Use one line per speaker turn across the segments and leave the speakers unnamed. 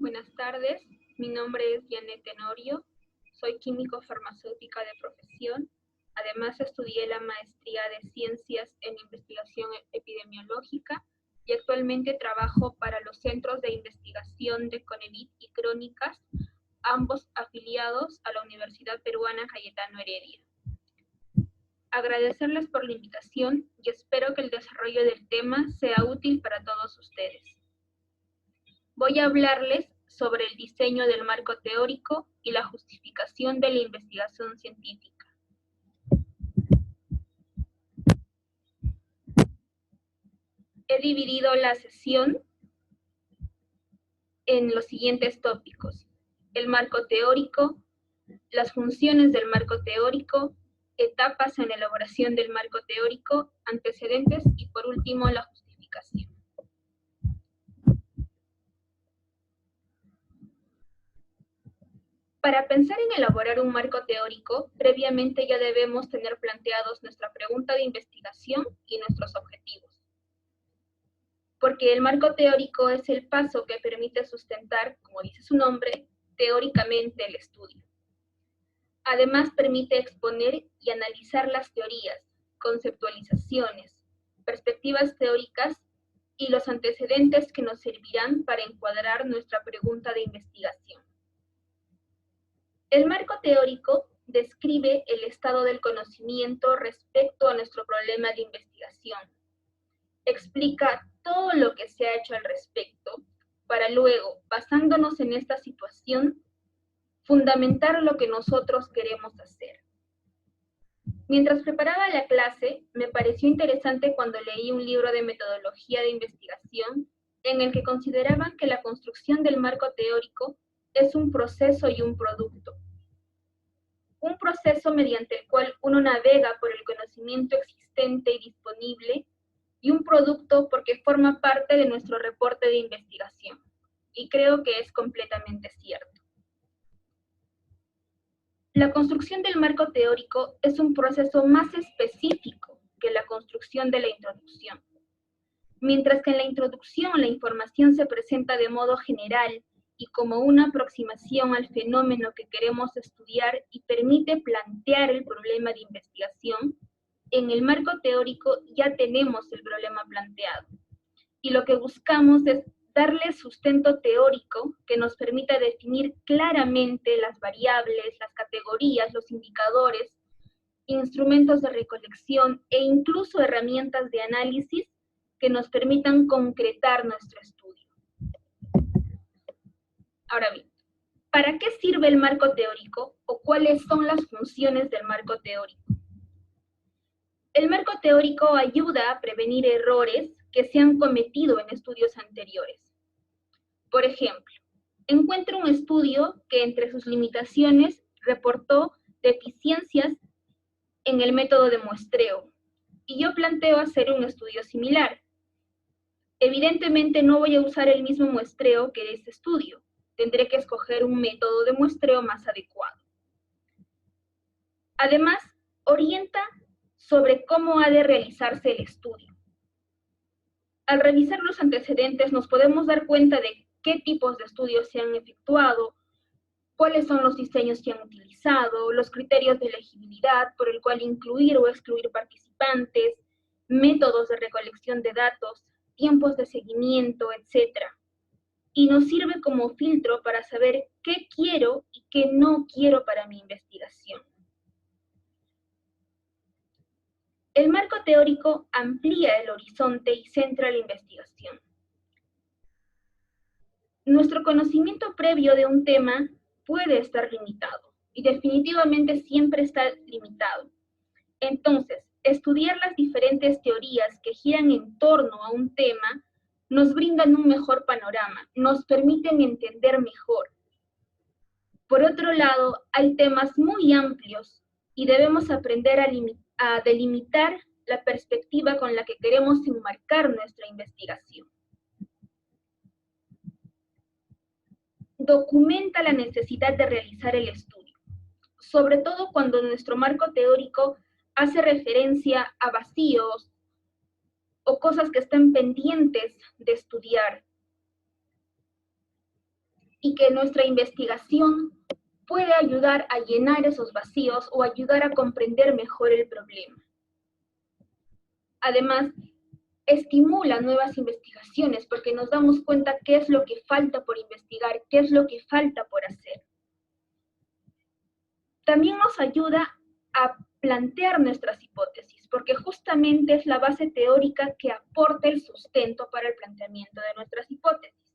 Buenas tardes, mi nombre es Janet Tenorio, soy químico farmacéutica de profesión. Además estudié la maestría de Ciencias en Investigación Epidemiológica y actualmente trabajo para los Centros de Investigación de CONEVID y Crónicas, ambos afiliados a la Universidad Peruana Cayetano Heredia. Agradecerles por la invitación y espero que el desarrollo del tema sea útil para todos ustedes. Voy a hablarles sobre el diseño del marco teórico y la justificación de la investigación científica. He dividido la sesión en los siguientes tópicos: el marco teórico, las funciones del marco teórico, etapas en la elaboración del marco teórico, antecedentes y por último la justificación. Para pensar en elaborar un marco teórico, previamente ya debemos tener planteados nuestra pregunta de investigación y nuestros objetivos. Porque el marco teórico es el paso que permite sustentar, como dice su nombre, teóricamente el estudio. Además, permite exponer y analizar las teorías, conceptualizaciones, perspectivas teóricas y los antecedentes que nos servirán para encuadrar nuestra pregunta de investigación. El marco teórico describe el estado del conocimiento respecto a nuestro problema de investigación. Explica todo lo que se ha hecho al respecto, para luego, basándonos en esta situación, fundamentar lo que nosotros queremos hacer. Mientras preparaba la clase, me pareció interesante cuando leí un libro de metodología de investigación en el que consideraban que la construcción del marco teórico es un proceso y un producto. Un proceso mediante el cual uno navega por el conocimiento existente y disponible, y un producto porque forma parte de nuestro reporte de investigación. Y creo que es completamente cierto. La construcción del marco teórico es un proceso más específico que la construcción de la introducción. Mientras que en la introducción la información se presenta de modo general y como una aproximación al fenómeno que queremos estudiar y permite plantear el problema de investigación, en el marco teórico ya tenemos el problema planteado. Y lo que buscamos es darle sustento teórico que nos permita definir claramente las variables, las categorías, los indicadores, instrumentos de recolección e incluso herramientas de análisis que nos permitan concretar nuestro estudio. Ahora bien, ¿para qué sirve el marco teórico o cuáles son las funciones del marco teórico? El marco teórico ayuda a prevenir errores que se han cometido en estudios anteriores. Por ejemplo, encuentro un estudio que entre sus limitaciones reportó deficiencias en el método de muestreo, y yo planteo hacer un estudio similar. Evidentemente no voy a usar el mismo muestreo que este estudio, tendré que escoger un método de muestreo más adecuado. Además, orienta sobre cómo ha de realizarse el estudio. Al revisar los antecedentes nos podemos dar cuenta de qué tipos de estudios se han efectuado, cuáles son los diseños que han utilizado, los criterios de elegibilidad por el cual incluir o excluir participantes, métodos de recolección de datos, tiempos de seguimiento, etc. Y nos sirve como filtro para saber qué quiero y qué no quiero para mi investigación. El marco teórico amplía el horizonte y centra la investigación. Nuestro conocimiento previo de un tema puede estar limitado, y definitivamente siempre está limitado. Entonces, estudiar las diferentes teorías que giran en torno a un tema nos brindan un mejor panorama, nos permiten entender mejor. Por otro lado, hay temas muy amplios y debemos aprender a delimitar la perspectiva con la que queremos enmarcar nuestra investigación. Documenta la necesidad de realizar el estudio, sobre todo cuando nuestro marco teórico hace referencia a vacíos o cosas que están pendientes de estudiar. y que nuestra investigación puede ayudar a llenar esos vacíos o ayudar a comprender mejor el problema. Además, estimula nuevas investigaciones porque nos damos cuenta qué es lo que falta por investigar, qué es lo que falta por hacer. También nos ayuda a plantear nuestras hipótesis, porque justamente es la base teórica que aporta el sustento para el planteamiento de nuestras hipótesis.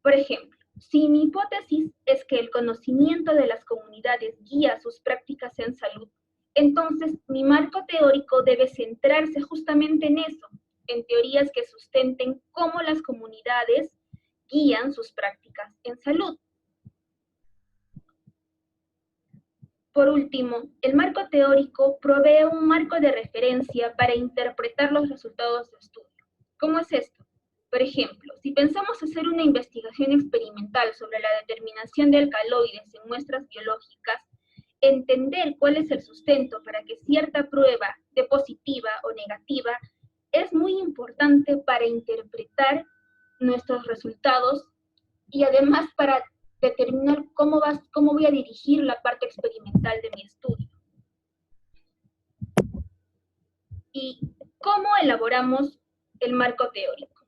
Por ejemplo, si mi hipótesis es que el conocimiento de las comunidades guía sus prácticas en salud, entonces mi marco teórico debe centrarse justamente en eso, en teorías que sustenten cómo las comunidades guían sus prácticas en salud. Por último, el marco teórico provee un marco de referencia para interpretar los resultados de estudio. ¿Cómo es esto? Por ejemplo, si pensamos hacer una investigación experimental sobre la determinación de alcaloides en muestras biológicas, entender cuál es el sustento para que cierta prueba dé positiva o negativa es muy importante para interpretar nuestros resultados y además para determinar cómo voy a dirigir la parte experimental de mi estudio. ¿Y cómo elaboramos el marco teórico?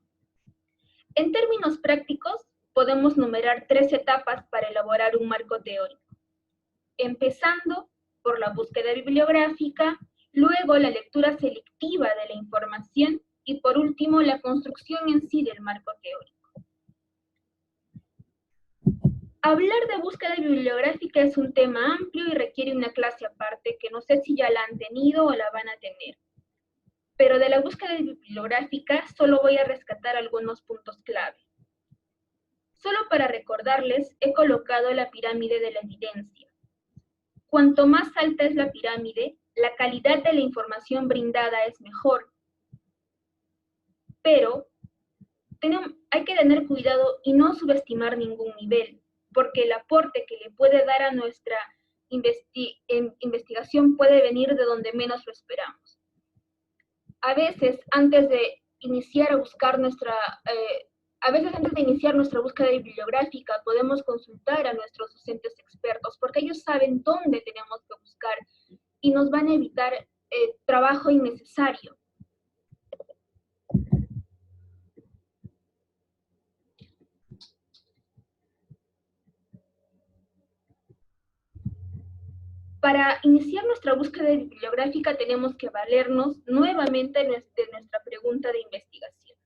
En términos prácticos, podemos numerar 3 etapas para elaborar un marco teórico, empezando por la búsqueda bibliográfica, luego la lectura selectiva de la información y por último la construcción en sí del marco teórico. Hablar de búsqueda bibliográfica es un tema amplio y requiere una clase aparte que no sé si ya la han tenido o la van a tener. Pero de la búsqueda bibliográfica solo voy a rescatar algunos puntos clave. Solo para recordarles, he colocado la pirámide de la evidencia. Cuanto más alta es la pirámide, la calidad de la información brindada es mejor. Pero hay que tener cuidado y no subestimar ningún nivel, porque el aporte que le puede dar a nuestra investigación puede venir de donde menos lo esperamos. A veces, antes de iniciar nuestra búsqueda bibliográfica, podemos consultar a nuestros docentes expertos, porque ellos saben dónde tenemos que buscar y nos van a evitar trabajo innecesario. Para iniciar nuestra búsqueda bibliográfica tenemos que valernos nuevamente de nuestra pregunta de investigación.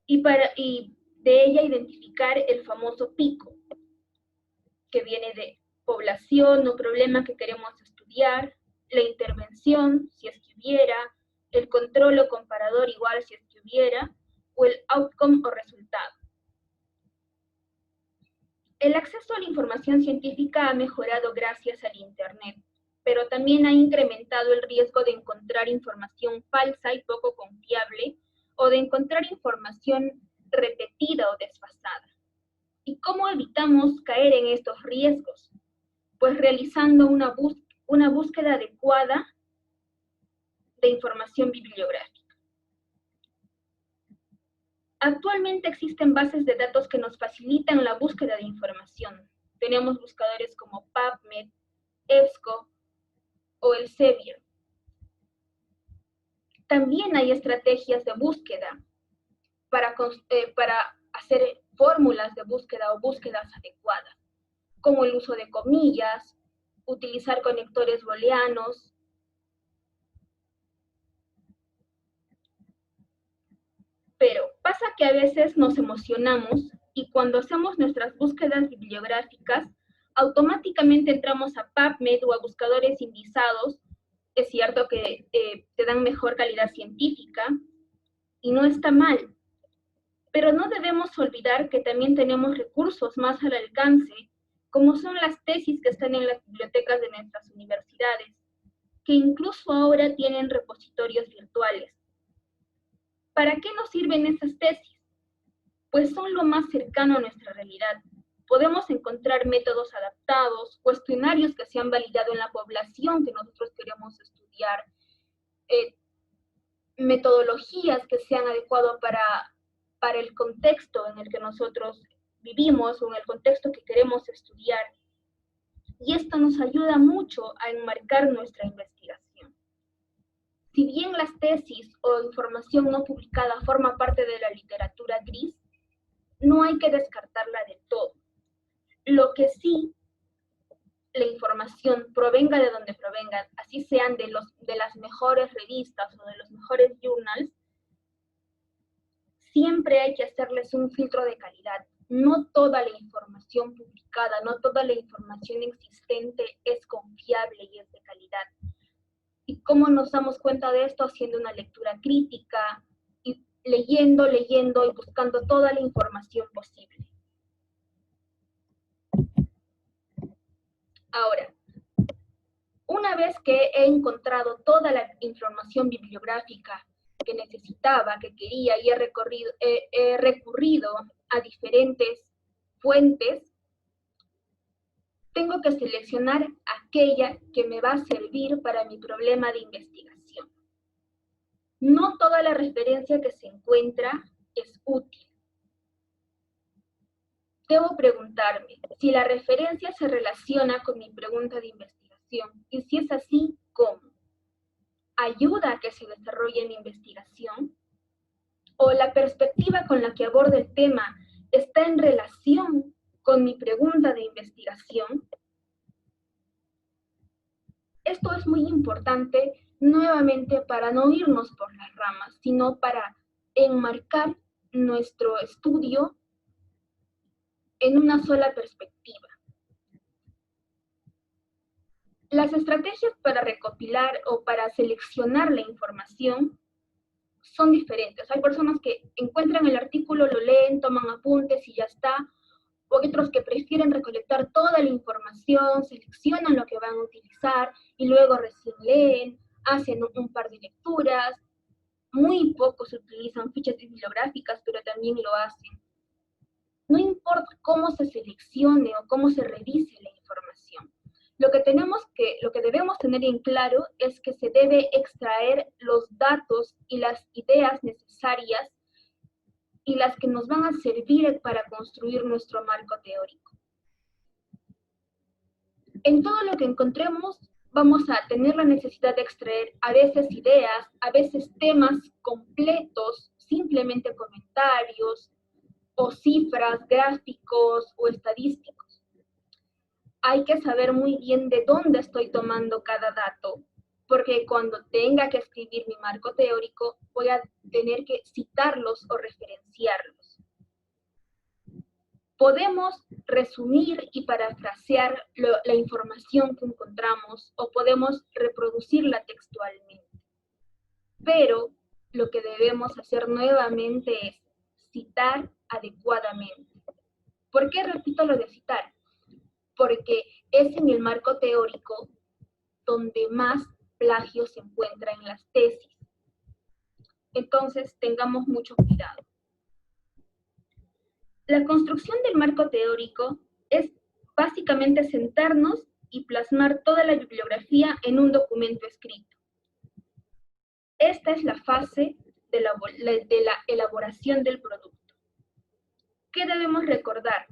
Y de ella identificar el famoso pico, que viene de población o problema que queremos estudiar, la intervención, si es que hubiera, el control o comparador igual si es que hubiera, o el outcome o resultado. El acceso a la información científica ha mejorado gracias al Internet, pero también ha incrementado el riesgo de encontrar información falsa y poco confiable, o de encontrar información repetida o desfasada. ¿Y cómo evitamos caer en estos riesgos? Pues realizando una búsqueda adecuada de información bibliográfica. Actualmente existen bases de datos que nos facilitan la búsqueda de información. Tenemos buscadores como PubMed, EBSCO o Elsevier. También hay estrategias de búsqueda para hacer fórmulas de búsqueda o búsquedas adecuadas, como el uso de comillas, utilizar conectores booleanos. Pero pasa que a veces nos emocionamos y cuando hacemos nuestras búsquedas bibliográficas, automáticamente entramos a PubMed o a buscadores indizados. Es cierto que te dan mejor calidad científica y no está mal, pero no debemos olvidar que también tenemos recursos más al alcance, como son las tesis que están en las bibliotecas de nuestras universidades, que incluso ahora tienen repositorios virtuales. ¿Para qué nos sirven esas tesis? Pues son lo más cercano a nuestra realidad. Podemos encontrar métodos adaptados, cuestionarios que se han validado en la población que nosotros queremos estudiar, metodologías que se han adecuado para para el contexto en el que nosotros vivimos o en el contexto que queremos estudiar. Y esto nos ayuda mucho a enmarcar nuestra investigación. Si bien las tesis o información no publicada forma parte de la literatura gris, no hay que descartarla del todo. Lo que sí, la información provenga de donde provenga, así sean de las mejores revistas o de los mejores journals, siempre hay que hacerles un filtro de calidad. No toda la información publicada, no toda la información existente es confiable y es de calidad. ¿Y cómo nos damos cuenta de esto? Haciendo una lectura crítica, y leyendo y buscando toda la información posible. Ahora, una vez que he encontrado toda la información bibliográfica que necesitaba, que quería, y he recurrido a diferentes fuentes, tengo que seleccionar aquella que me va a servir para mi problema de investigación. No toda la referencia que se encuentra es útil. Debo preguntarme si la referencia se relaciona con mi pregunta de investigación, y si es así, ¿cómo? ¿Ayuda a que se desarrolle mi investigación? ¿O la perspectiva con la que abordo el tema está en relación con mi pregunta de investigación? Esto es muy importante nuevamente para no irnos por las ramas, sino para enmarcar nuestro estudio en una sola perspectiva. Las estrategias para recopilar o para seleccionar la información son diferentes. Hay personas que encuentran el artículo, lo leen, toman apuntes y ya está. O hay otros que prefieren recolectar toda la información, seleccionan lo que van a utilizar y luego recién leen, hacen un par de lecturas. Muy pocos utilizan fichas bibliográficas, pero también lo hacen. No importa cómo se seleccione o cómo se revise la información. Lo que debemos tener en claro es que se debe extraer los datos y las ideas necesarias y las que nos van a servir para construir nuestro marco teórico. En todo lo que encontremos vamos a tener la necesidad de extraer a veces ideas, a veces temas completos, simplemente comentarios, o cifras, gráficos o estadísticos. Hay que saber muy bien de dónde estoy tomando cada dato, porque cuando tenga que escribir mi marco teórico, voy a tener que citarlos o referenciarlos. Podemos resumir y parafrasear la información que encontramos o podemos reproducirla textualmente. Pero lo que debemos hacer nuevamente es citar adecuadamente. ¿Por qué repito lo de citar? Porque es en el marco teórico donde más plagio se encuentra en las tesis. Entonces, tengamos mucho cuidado. La construcción del marco teórico es básicamente sentarnos y plasmar toda la bibliografía en un documento escrito. Esta es la fase de la elaboración del producto. ¿Qué debemos recordar?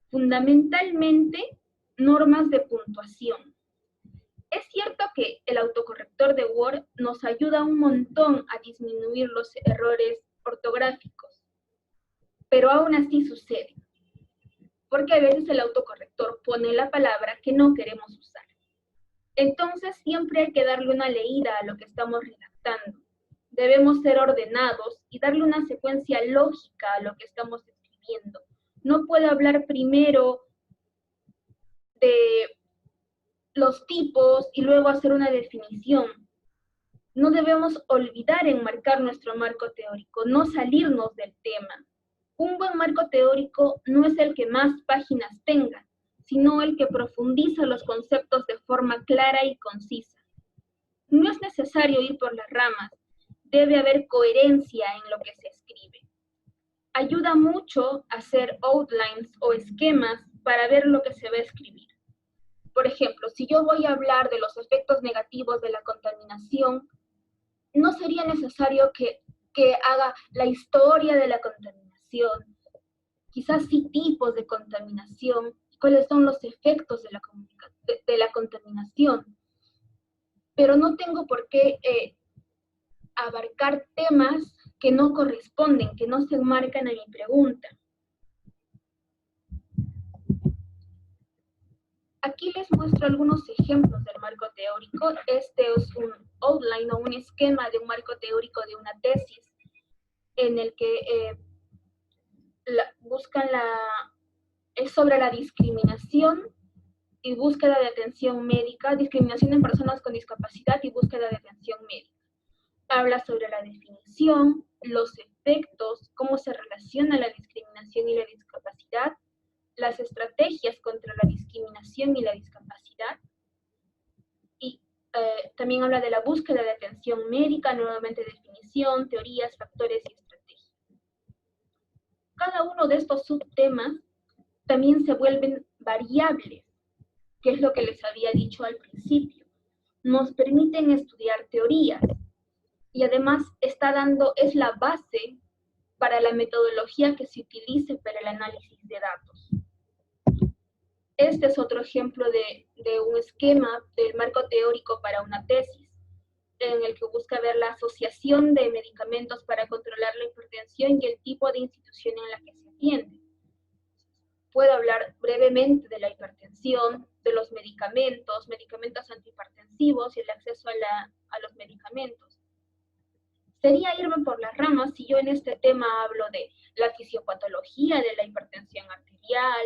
Fundamentalmente, normas de puntuación. Es cierto que el autocorrector de Word nos ayuda un montón a disminuir los errores ortográficos, pero aún así sucede, porque a veces el autocorrector pone la palabra que no queremos usar. Entonces siempre hay que darle una leída a lo que estamos redactando. Debemos ser ordenados y darle una secuencia lógica a lo que estamos escribiendo. No puedo hablar primero de los tipos y luego hacer una definición. No debemos olvidar enmarcar nuestro marco teórico, no salirnos del tema. Un buen marco teórico no es el que más páginas tenga, sino el que profundiza los conceptos de forma clara y concisa. No es necesario ir por las ramas, debe haber coherencia en lo que se escribe. Ayuda mucho hacer outlines o esquemas para ver lo que se va a escribir. Por ejemplo, si yo voy a hablar de los efectos negativos de la contaminación, no sería necesario que que haga la historia de la contaminación, quizás sí tipos de contaminación, cuáles son los efectos de la contaminación, pero no tengo por qué abarcar temas que no corresponden, que no se enmarcan en mi pregunta. Aquí les muestro algunos ejemplos del marco teórico. Este es un outline o un esquema de un marco teórico de una tesis en el que es sobre la discriminación y búsqueda de atención médica, discriminación en personas con discapacidad y búsqueda de atención médica. Habla sobre la definición, los efectos, cómo se relaciona la discriminación y la discapacidad, las estrategias contra la discriminación y la discapacidad, y también habla de la búsqueda de atención médica, nuevamente definición, teorías, factores y estrategias. Cada uno de estos subtemas también se vuelven variables, que es lo que les había dicho al principio. Nos permiten estudiar teorías y además es la base para la metodología que se utilice para el análisis de datos. Este es otro ejemplo de un esquema del marco teórico para una tesis, en el que busca ver la asociación de medicamentos para controlar la hipertensión y el tipo de institución en la que se atiende. Puedo hablar brevemente de la hipertensión, de los medicamentos antihipertensivos y el acceso a los medicamentos. Sería irme por las ramas si yo en este tema hablo de la fisiopatología de la hipertensión arterial,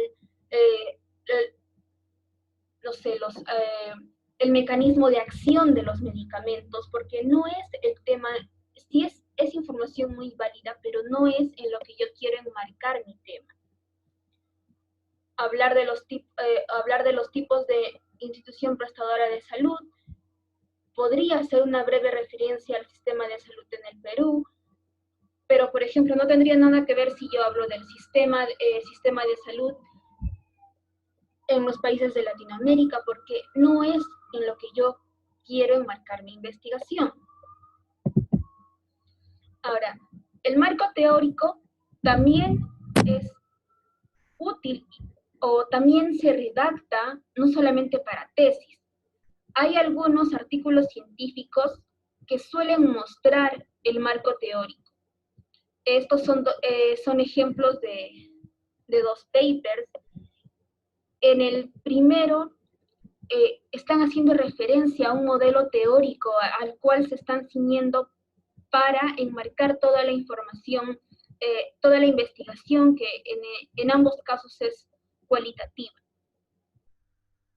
no sé, el mecanismo de acción de los medicamentos, porque no es el tema, sí es información muy válida, pero no es en lo que yo quiero enmarcar mi tema. Hablar de los tipos de institución prestadora de salud, podría hacer una breve referencia al sistema de salud en el Perú, pero por ejemplo no tendría nada que ver si yo hablo del sistema de salud en los países de Latinoamérica, porque no es en lo que yo quiero enmarcar mi investigación. Ahora, el marco teórico también es útil o también se redacta no solamente para tesis. Hay algunos artículos científicos que suelen mostrar el marco teórico. Estos son ejemplos de dos papers. En el primero están haciendo referencia a un modelo teórico al cual se están ciñendo para enmarcar toda la información, toda la investigación que en ambos casos es cualitativa.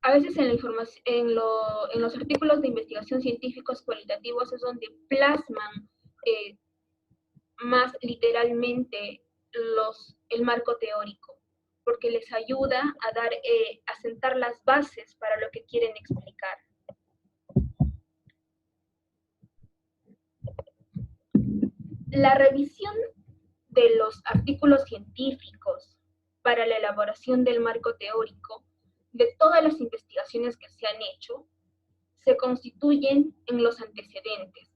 A veces en los artículos de investigación científicos cualitativos es donde plasman más literalmente el marco teórico, porque les ayuda a sentar las bases para lo que quieren explicar. La revisión de los artículos científicos para la elaboración del marco teórico de todas las investigaciones que se han hecho se constituyen en los antecedentes.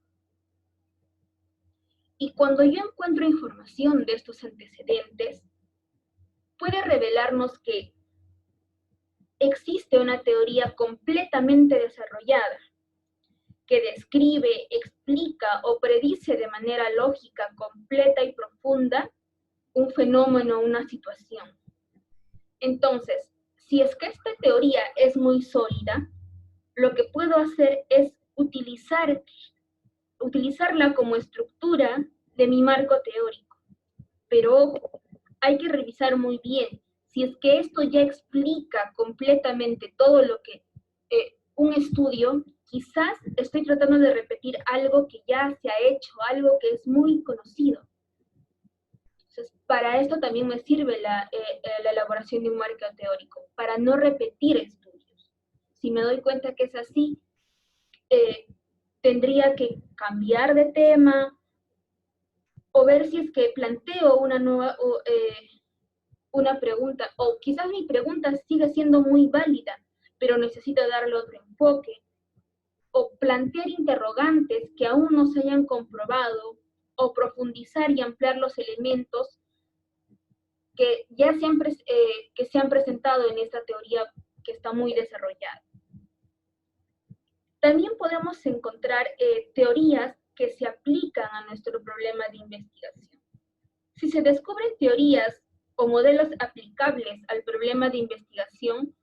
Y cuando yo encuentro información de estos antecedentes, puede revelarnos que existe una teoría completamente desarrollada que describe, explica o predice de manera lógica, completa y profunda un fenómeno o una situación. Entonces, si es que esta teoría es muy sólida, lo que puedo hacer es utilizarla como estructura de mi marco teórico. Pero ojo, hay que revisar muy bien si es que esto ya explica completamente todo lo que un estudio, quizás estoy tratando de repetir algo que ya se ha hecho, algo que es muy conocido. Entonces, para esto también me sirve la elaboración de un marco teórico, para no repetir estudios. Si me doy cuenta que es así, tendría que cambiar de tema o ver si es que planteo una pregunta, o quizás mi pregunta sigue siendo muy válida, pero necesito darle otro enfoque, o plantear interrogantes que aún no se hayan comprobado o profundizar y ampliar los elementos que ya que se han presentado en esta teoría que está muy desarrollada. También podemos encontrar teorías que se aplican a nuestro problema de investigación. Si se descubren teorías o modelos aplicables al problema de investigación,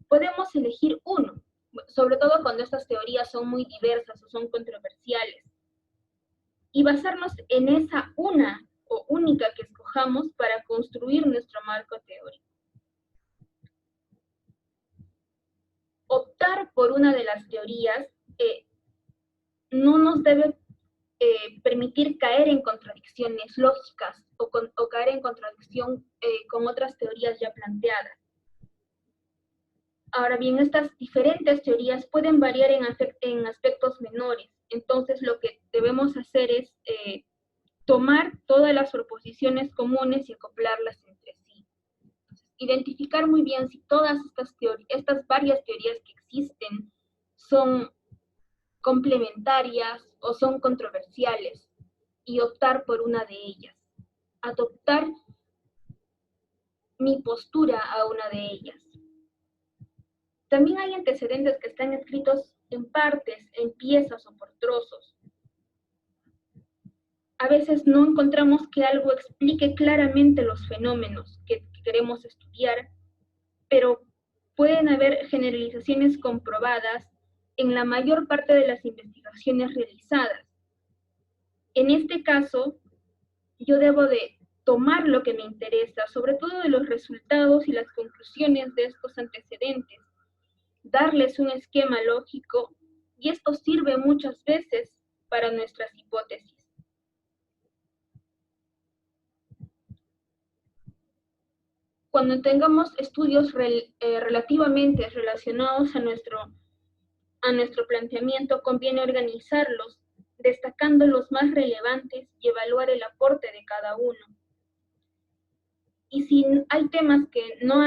podemos elegir uno, sobre todo cuando estas teorías son muy diversas o son controversiales, y basarnos en esa una o única que escojamos para construir nuestro marco teórico. Optar por una de las teorías no nos debe permitir caer en contradicciones lógicas o caer en contradicción con otras teorías ya planteadas. Ahora bien, estas diferentes teorías pueden variar en aspectos menores. Entonces, lo que debemos hacer es tomar todas las proposiciones comunes y acoplarlas entre sí. Identificar muy bien si todas estas varias teorías que existen son complementarias o son controversiales y optar por una de ellas. Adoptar mi postura a una de ellas. También hay antecedentes que están escritos en partes, en piezas o por trozos. A veces no encontramos que algo explique claramente los fenómenos que queremos estudiar, pero pueden haber generalizaciones comprobadas en la mayor parte de las investigaciones realizadas. En este caso, yo debo de tomar lo que me interesa, sobre todo de los resultados y las conclusiones de estos antecedentes, darles un esquema lógico, y esto sirve muchas veces para nuestras hipótesis. Cuando tengamos estudios relativamente relacionados a nuestro planteamiento, conviene organizarlos, destacando los más relevantes y evaluar el aporte de cada uno. Y si hay temas que no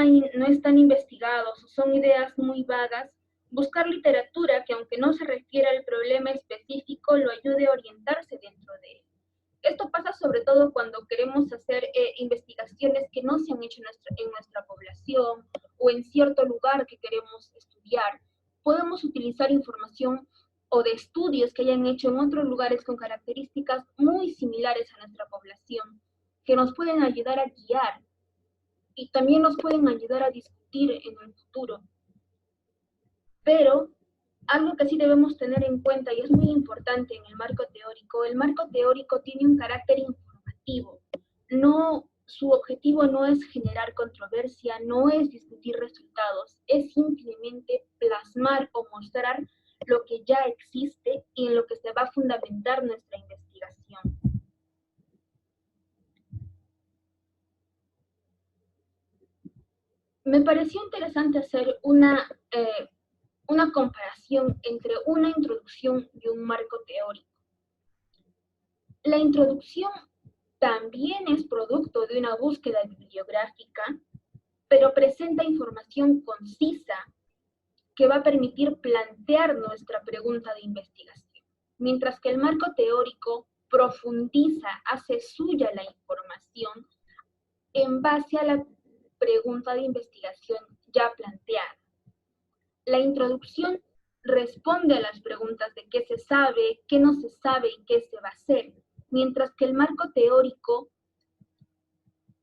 están investigados o son ideas muy vagas, buscar literatura que, aunque no se refiera al problema específico, lo ayude a orientarse dentro de él. Esto pasa sobre todo cuando queremos hacer investigaciones que no se han hecho en nuestra población o en cierto lugar que queremos estudiar. Podemos utilizar información o de estudios que hayan hecho en otros lugares con características muy similares a nuestra población, que nos pueden ayudar a guiar y también nos pueden ayudar a discutir en el futuro. Pero algo que sí debemos tener en cuenta, y es muy importante en el marco teórico tiene un carácter informativo. Su objetivo no es generar controversia, no es discutir resultados, es simplemente plasmar o mostrar lo que ya existe y en lo que se va a fundamentar nuestra investigación. Me pareció interesante hacer una comparación entre una introducción y un marco teórico. La introducción también es producto de una búsqueda bibliográfica, pero presenta información concisa que va a permitir plantear nuestra pregunta de investigación, mientras que el marco teórico profundiza, hace suya la información en base a la pregunta de investigación ya planteada. La introducción responde a las preguntas de qué se sabe, qué no se sabe y qué se va a hacer, mientras que el marco teórico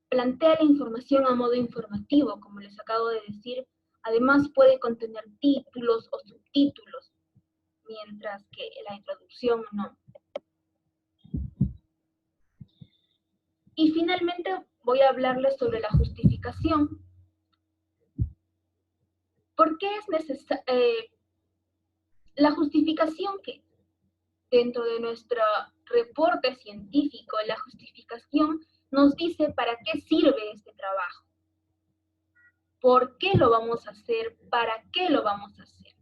plantea la información a modo informativo, como les acabo de decir. Además puede contener títulos o subtítulos, mientras que la introducción no. Y finalmente voy a hablarles sobre la justificación. ¿Por qué es necesaria la justificación? Que dentro de nuestro reporte científico, la justificación nos dice para qué sirve este trabajo, por qué lo vamos a hacer, para qué lo vamos a hacer.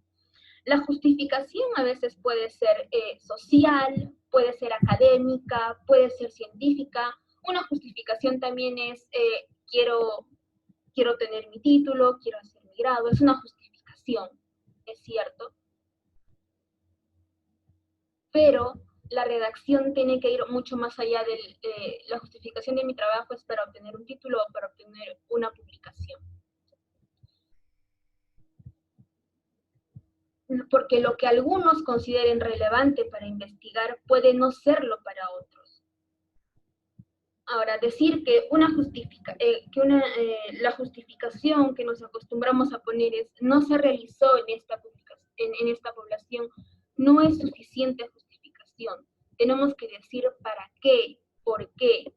La justificación a veces puede ser social, puede ser académica, puede ser científica. Una justificación también es quiero tener mi título, quiero hacer mi grado. Es una justificación, es cierto. Pero la redacción tiene que ir mucho más allá de la justificación de mi trabajo es para obtener un título o para obtener una publicación. Porque lo que algunos consideren relevante para investigar puede no serlo para otros. Ahora, decir que la justificación que nos acostumbramos a poner es no se realizó en esta población no es suficiente justificación. Tenemos que decir para qué, por qué.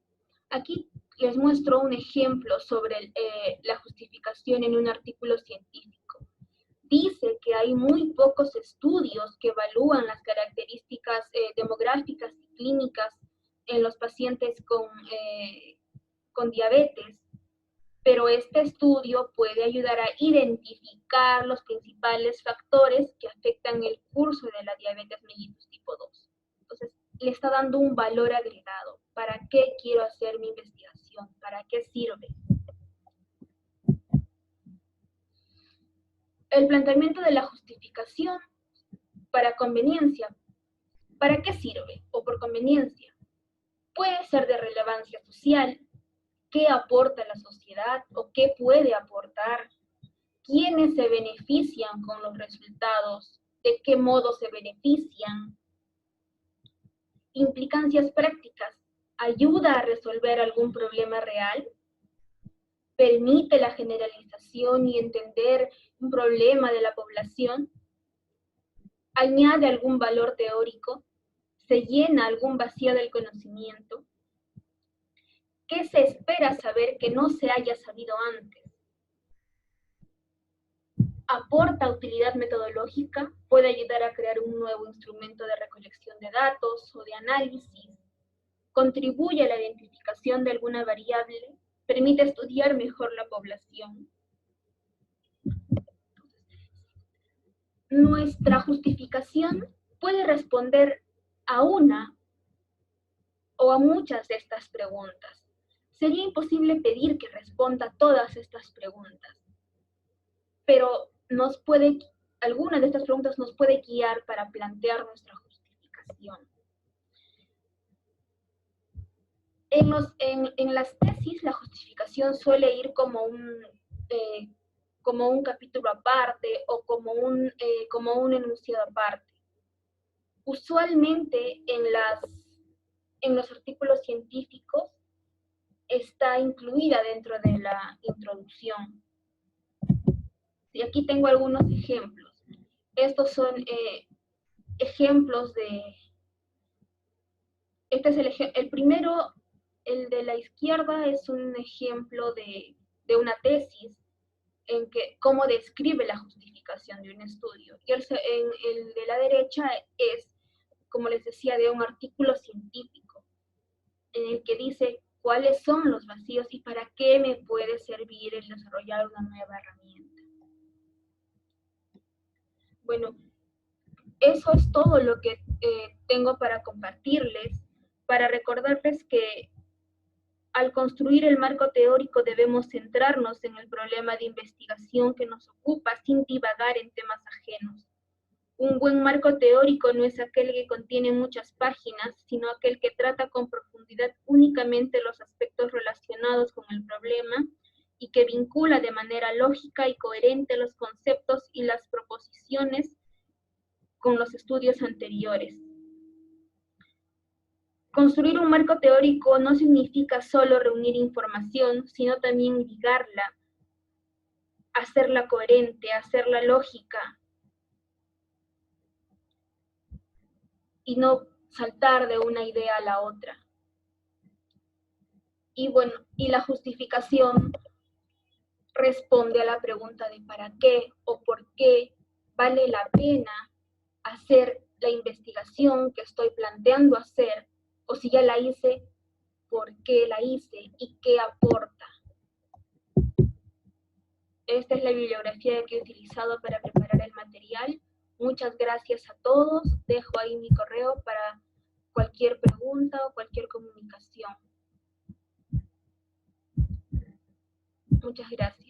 Aquí les muestro un ejemplo sobre la justificación en un artículo científico. Dice que hay muy pocos estudios que evalúan las características demográficas y clínicas en los pacientes con diabetes, pero este estudio puede ayudar a identificar los principales factores que afectan el curso de la diabetes mellitus tipo 2. Entonces, le está dando un valor agregado. ¿Para qué quiero hacer mi investigación? ¿Para qué sirve? El planteamiento de la justificación para conveniencia. ¿Para qué sirve? O por conveniencia. Puede ser de relevancia social. ¿Qué aporta la sociedad o qué puede aportar? ¿Quiénes se benefician con los resultados? ¿De qué modo se benefician? Implicancias prácticas. ¿Ayuda a resolver algún problema real? ¿Permite la generalización y entender un problema de la población? ¿Añade algún valor teórico? ¿Se llena algún vacío del conocimiento? ¿Qué se espera saber que no se haya sabido antes? ¿Aporta utilidad metodológica? ¿Puede ayudar a crear un nuevo instrumento de recolección de datos o de análisis? ¿Contribuye a la identificación de alguna variable? ¿Permite estudiar mejor la población? Nuestra justificación puede responder a una o a muchas de estas preguntas. Sería imposible pedir que responda a todas estas preguntas, pero alguna de estas preguntas nos puede guiar para plantear nuestra justificación. En las tesis, la justificación suele ir como un capítulo aparte o como un enunciado aparte. Usualmente en los artículos científicos está incluida dentro de la introducción. Y aquí tengo algunos ejemplos. Estos son ejemplos de... Este es el primero, el de la izquierda, es un ejemplo de una tesis en cómo describe la justificación de un estudio. Y el de la derecha es, como les decía, de un artículo científico, en el que dice cuáles son los vacíos y para qué me puede servir el desarrollar una nueva herramienta. Bueno, eso es todo lo que tengo para compartirles, para recordarles que al construir el marco teórico debemos centrarnos en el problema de investigación que nos ocupa sin divagar en temas ajenos. Un buen marco teórico no es aquel que contiene muchas páginas, sino aquel que trata con profundidad únicamente los aspectos relacionados con el problema y que vincula de manera lógica y coherente los conceptos y las proposiciones con los estudios anteriores. Construir un marco teórico no significa solo reunir información, sino también ligarla, hacerla coherente, hacerla lógica, y no saltar de una idea a la otra. Y bueno, y la justificación responde a la pregunta de para qué o por qué vale la pena hacer la investigación que estoy planteando hacer, o si ya la hice, por qué la hice y qué aporta. Esta es la bibliografía que he utilizado para preparar el material. Muchas gracias a todos. Dejo ahí mi correo para cualquier pregunta o cualquier comunicación. Muchas gracias.